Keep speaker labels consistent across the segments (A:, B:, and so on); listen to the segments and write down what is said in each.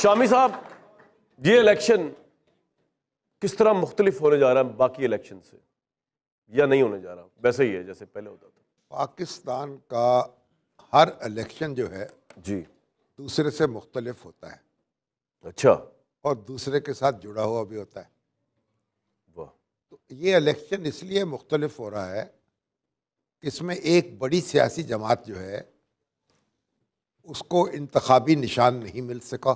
A: شامی صاحب، یہ الیکشن کس طرح مختلف ہونے جا رہا ہے باقی الیکشن سے، یا نہیں ہونے جا رہا ویسے ہی ہے جیسے پہلے ہوتا تھا؟
B: پاکستان کا ہر الیکشن جو ہے
A: جی
B: دوسرے سے مختلف ہوتا ہے،
A: اچھا،
B: اور دوسرے کے ساتھ جڑا ہوا بھی ہوتا ہے۔
A: واہ،
B: تو یہ الیکشن اس لیے مختلف ہو رہا ہے کہ اس میں ایک بڑی سیاسی جماعت جو ہے اس کو انتخابی نشان نہیں مل سکا،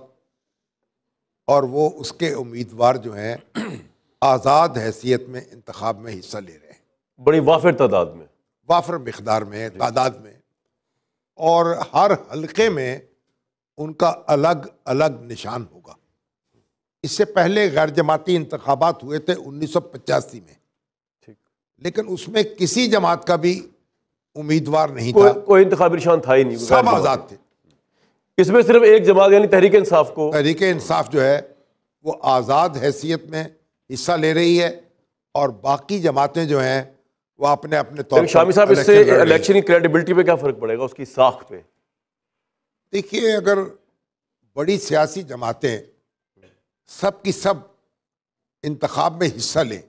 B: اور وہ اس کے امیدوار جو ہیں آزاد حیثیت میں انتخاب میں حصہ لے رہے ہیں،
A: بڑی وافر تعداد میں،
B: وافر مقدار میں، تعداد میں، اور ہر حلقے میں ان کا الگ الگ نشان ہوگا۔ اس سے پہلے غیر جماعتی انتخابات ہوئے تھے 1985 میں،
A: ٹھیک،
B: لیکن اس میں کسی جماعت کا بھی امیدوار نہیں تھا،
A: کوئی انتخابی نشان تھا ہی نہیں،
B: سب آزاد تھے۔
A: اس میں صرف ایک جماعت یعنی تحریک انصاف کو،
B: تحریک انصاف جو ہے وہ آزاد حیثیت میں حصہ لے رہی ہے، اور باقی جماعتیں جو ہیں وہ اپنے اپنے طور پر
A: شامی صاحب اس سے
B: الیکشن لڑ رہی ہیں۔
A: الیکشن کی کریڈیبلٹی پہ کیا فرق پڑے گا، اس کی ساخت پہ؟
B: دیکھیے، اگر بڑی سیاسی جماعتیں سب کی سب انتخاب میں حصہ لیں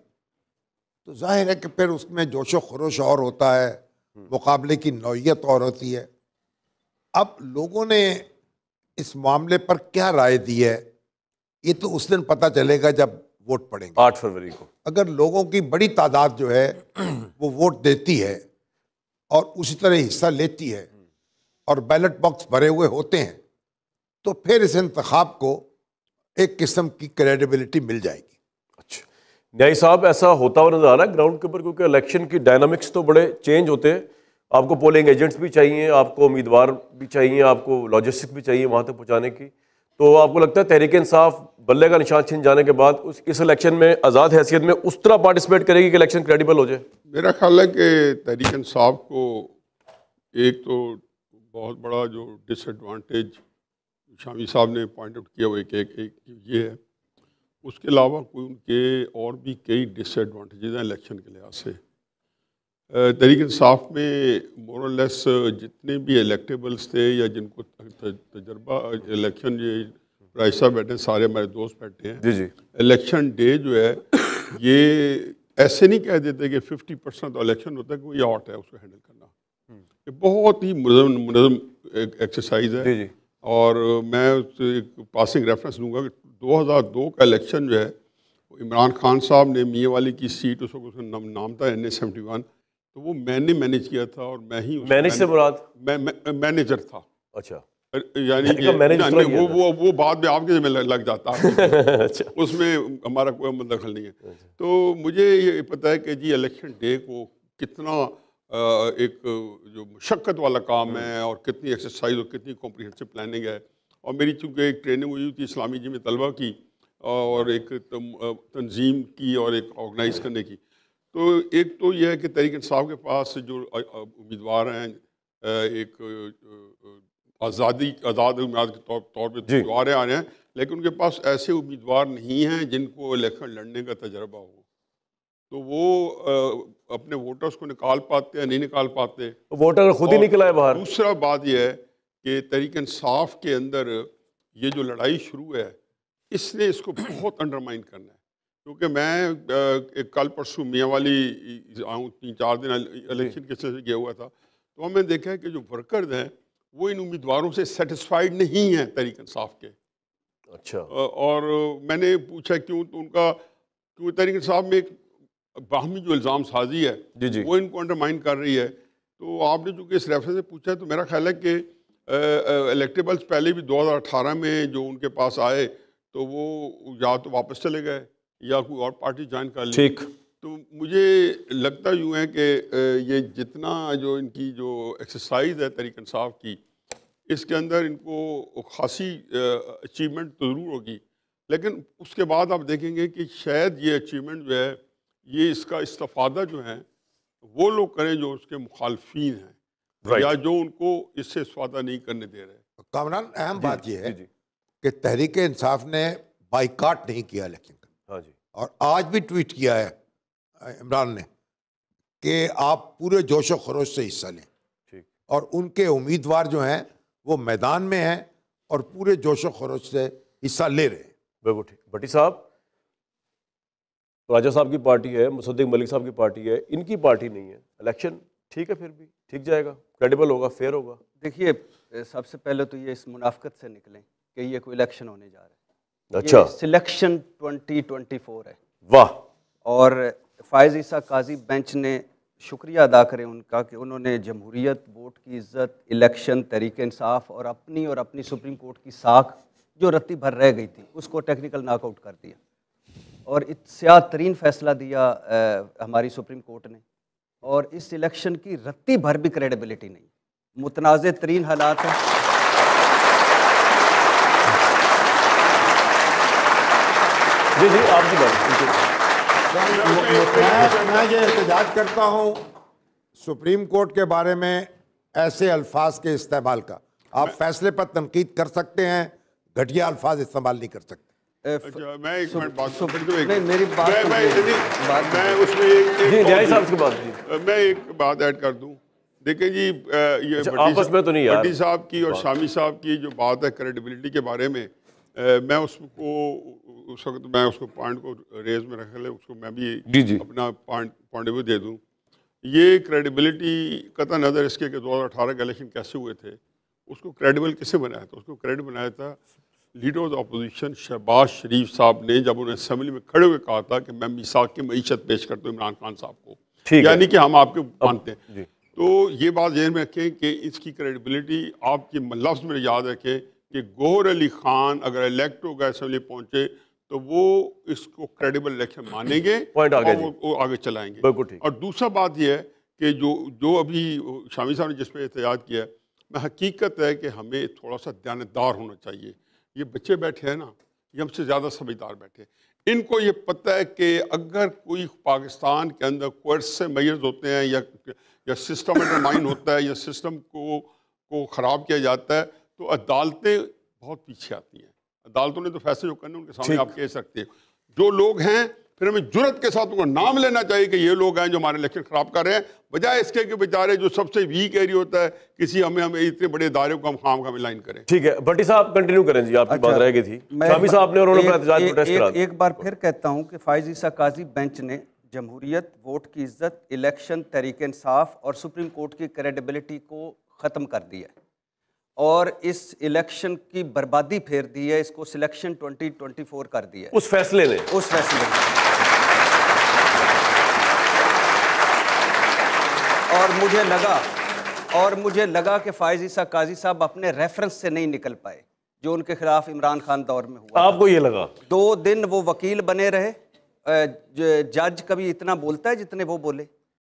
B: تو ظاہر ہے کہ پھر اس میں جوش و خروش اور ہوتا ہے، مقابلے کی نوعیت اور ہوتی ہے۔ اب لوگوں نے اس معاملے پر کیا رائے دی ہے یہ تو اس دن پتہ چلے گا جب ووٹ پڑیں گے۔
A: 8 فروری کو
B: اگر لوگوں کی بڑی تعداد جو ہے وہ ووٹ دیتی ہے اور اسی طرح حصہ لیتی ہے اور بیلٹ باکس بھرے ہوئے ہوتے ہیں تو پھر اس انتخاب کو ایک قسم کی کریڈیبلٹی مل جائے گی۔
A: اچھا، نیائی صاحب، ایسا ہوتا ہوا نظر آ رہا ہے گراؤنڈ کے اوپر، کیونکہ الیکشن کی ڈائنامکس تو بڑے چینج ہوتے ہیں، آپ کو پولنگ ایجنٹس بھی چاہیے، آپ کو امیدوار بھی چاہیے، آپ کو لاجسٹک بھی چاہیے وہاں تک پہنچانے کی، تو آپ کو لگتا ہے تحریک انصاف بلے کا نشان چھن جانے کے بعد اس الیکشن میں آزاد حیثیت میں اس طرح پارٹیسپیٹ کرے گی کہ الیکشن کریڈیبل ہو جائے؟
C: میرا خیال ہے کہ تحریک انصاف کو ایک تو بہت بڑا جو ڈس ایڈوانٹیج شامی صاحب نے پوائنٹ آؤٹ کیا وہ ایک یہ ہے، اس کے علاوہ کوئی ان کے اور بھی کئی ڈس ایڈوانٹیجز ہیں الیکشن کے لحاظ سے۔ تحریک انصاف میں مور اور لیس جتنے بھی الیکٹیبلز تھے یا جن کو تجربہ الیکشن، یہ رائس صاحب بیٹھے ہیں، سارے ہمارے دوست بیٹھے ہیں،
A: جی جی،
C: الیکشن ڈے جو ہے یہ ایسے نہیں کہہ دیتے کہ 50% الیکشن ہوتا ہے کہ یہ آرٹ ہے اس کو ہینڈل کرنا، یہ بہت ہی منظم ایکسرسائز ہے۔
A: جی جی،
C: اور میں ایک پاسنگ ریفرنس دوں گا کہ 2002 کا الیکشن جو ہے عمران خان صاحب نے میاں والی کی سیٹ، اس وقت اس کا نام تھا NA-71، تو وہ میں نے مینیج کیا تھا، اور میں ہی
A: مینیج سے مراد
C: مینیجر تھا،
A: اچھا،
C: یعنی کہ وہ بعد میں آپ کے ذمہ لگ جاتا
A: اچھا،
C: اس میں ہمارا کوئی دخل نہیں ہے۔ تو مجھے یہ پتہ ہے کہ جی الیکشن ڈے کو کتنا ایک جو مشقت والا کام ہے، اور کتنی ایکسرسائز اور کتنی کمپریہنسو پلاننگ ہے، اور میری چونکہ ایک ٹریننگ ہوئی تھی اسلامی جی میں طلبہ کی، اور ایک تنظیم کی اور ایک آرگنائز کرنے کی، تو ایک تو یہ ہے کہ تحریک انصاف کے پاس جو امیدوار ہیں ایک آزاد امیدوار کے طور پہ امیدوار آ رہے ہیں، لیکن ان کے پاس ایسے امیدوار نہیں ہیں جن کو الیکشن لڑنے کا تجربہ ہو، تو وہ اپنے ووٹرز کو نکال پاتے ہیں، نہیں نکال پاتے،
A: ووٹر خود ہی نکلا ہے باہر۔
C: دوسرا بات یہ ہے کہ تحریک انصاف کے اندر یہ جو لڑائی شروع ہے اس نے اس کو بہت انڈرمائن کرنا ہے، کیونکہ میں کل پرسوں میاں والی آؤں 3-4 دن الیکشن کے سلسلے گیا ہوا تھا، تو ہم نے دیکھا ہے کہ جو ورکرز ہیں وہ ان امیدواروں سے سیٹسفائیڈ نہیں ہیں تحریک انصاف کے۔
A: اچھا،
C: اور میں نے پوچھا کیوں، تو ان کا کیوں تحریک انصاف میں ایک باہمی جو الزام سازی ہے وہ ان کو انڈرمائن کر رہی ہے۔ تو آپ نے چونکہ اس ریفرنس سے پوچھا ہے، تو میرا خیال ہے کہ الیکٹیبلز پہلے بھی 2018 میں جو ان کے پاس آئے تو وہ یا تو واپس چلے گئے یا کوئی اور پارٹی جوائن کر لی۔
A: ٹھیک،
C: تو مجھے لگتا یوں ہے کہ یہ جتنا جو ان کی جو ایکسرسائز ہے تحریک انصاف کی، اس کے اندر ان کو خاصی اچیومنٹ تو ضرور ہوگی، لیکن اس کے بعد آپ دیکھیں گے کہ شاید یہ اچیومنٹ جو ہے یہ اس کا استفادہ جو ہے وہ لوگ کریں جو اس کے مخالفین ہیں، یا جو ان کو اس سے استفادہ نہیں کرنے دے رہے۔
B: کامران، اہم بات یہ ہے کہ تحریک انصاف نے بائیکاٹ نہیں کیا الیکشن کا،
A: ہاں جی،
B: اور آج بھی ٹویٹ کیا ہے عمران نے کہ آپ پورے جوش و خروش سے حصہ لیں،
A: ٹھیک،
B: اور ان کے امیدوار جو ہیں وہ میدان میں ہیں اور پورے جوش و خروش سے حصہ لے رہے ہیں.
A: بالکل ٹھیک. بھٹی صاحب، راجہ صاحب کی پارٹی ہے، مصدق ملک صاحب کی پارٹی ہے، ان کی پارٹی نہیں ہے، الیکشن ٹھیک ہے، پھر بھی ٹھیک جائے گا، کریڈیبل ہوگا، فیئر ہوگا؟
D: دیکھیے سب سے پہلے تو یہ اس منافقت سے نکلیں کہ یہ کوئی الیکشن ہونے جا رہا ہے.
A: اچھا،
D: یہ سلیکشن 2024 ہے.
A: واہ.
D: اور فائز عیسیٰ قاضی بینچ نے شکریہ ادا کریں ان کا کہ انہوں نے جمہوریت، ووٹ کی عزت، الیکشن، تحریک انصاف اور اپنی سپریم کورٹ کی ساکھ جو رتی بھر رہ گئی تھی اس کو ٹیکنیکل ناک آؤٹ کر دیا اور سیاہ ترین فیصلہ دیا ہماری سپریم کورٹ نے. اور اس الیکشن کی رتی بھر بھی کریڈیبلٹی نہیں، متنازع ترین حالات ہیں.
A: جی جی آپ کی بات.
B: میں یہ احتجاج کرتا ہوں سپریم کورٹ کے بارے میں ایسے الفاظ کے استعمال کا. آپ فیصلے پر تنقید کر سکتے ہیں، گھٹیا الفاظ استعمال نہیں کر سکتے.
C: میں ایک منٹ بات
D: میری بات
C: میں ایک بات ایڈ کر دوں. دیکھیں جی، یہ
A: آپس میں تو نہیں یار،
C: بھٹی صاحب کی اور شامی صاحب کی جو بات ہے کریڈیبلٹی کے بارے میں، میں اس وقت میں اس کو پوائنٹ کو ریز میں رکھ لے، اس کو میں بھی اپنا پوائنٹ بھی دے دوں. یہ کریڈیبلٹی قطع نظر اس کے کہ 2018 کے الیکشن کیسے ہوئے تھے، اس کو کریڈیبل کسے بنایا تھا؟ اس کو کریڈیبل بنایا تھا لیڈر آف اپوزیشن شہباز شریف صاحب نے، جب انہوں نے اسمبلی میں کھڑے ہوئے کہا تھا کہ میں میثاق کی معیشت پیش کرتا ہوں عمران خان صاحب کو، یعنی کہ ہم آپ کے مانتے ہیں. تو یہ بات ذہن میں رکھیں کہ اس کی کریڈیبلٹی آپ کی لفظ میں یاد رکھیں کہ گوہر علی خان اگر الیکٹ ہو گئے اسمبلی پہنچے تو وہ اس کو کریڈیبل الیکشن مانیں گے اور وہ آگے چلائیں گے. اور دوسرا بات یہ ہے کہ جو ابھی شامی صاحب نے جس پہ احتجاج کیا ہے، میں حقیقت ہے کہ ہمیں تھوڑا سا دیانتدار ہونا چاہیے. یہ بچے بیٹھے ہیں نا، یہ ہم سے زیادہ سمجھدار بیٹھے ہیں. ان کو یہ پتہ ہے کہ اگر کوئی پاکستان کے اندر کوئرسو میئرز ہوتے ہیں یا سسٹم انڈرمائن ہوتا ہے یا سسٹم کو خراب کیا جاتا ہے تو عدالتیں بہت پیچھے آتی ہیں. عدالتوں نے تو فیصلے جو کرنے ان کے سامنے آپ کہہ سکتے ہیں. جو لوگ ہیں پھر ہمیں جرت کے ساتھ ان کا نام لینا چاہیے کہ یہ لوگ ہیں جو ہمارے الیکشن خراب کر رہے ہیں، بجائے اس کے کہ بیچارے جو سب سے ویک ایریا ہوتا ہے کسی ہمیں اتنے بڑے ادارے کو ہم خام خام لائن کریں.
A: ٹھیک ہے بھٹی صاحب کنٹینیو کریں جی، آپ کی بات رہ گئی تھی. شامی صاحب نے اور انہوں نے احتجاج پروٹیسٹ کرا.
D: ایک بار پھر کہتا ہوں کہ فائز عیسیٰ قاضی بینچ نے جمہوریت، ووٹ کی عزت، الیکشن، تحریک انصاف اور سپریم کورٹ کی کریڈیبلٹی کو ختم کر دیا ہے اور اس الیکشن کی بربادی پھیر دی ہے. اس کو سلیکشن 2024 کر دیا ہے
A: اس فیصلے نے.
D: اور مجھے لگا کہ فائز عیسیٰ قاضی صاحب اپنے ریفرنس سے نہیں نکل پائے جو ان کے خلاف عمران خان دور میں ہوا.
A: آپ کو یہ لگا
D: 2 دن وہ وکیل بنے رہے. جج کبھی اتنا بولتا ہے جتنے وہ بولے.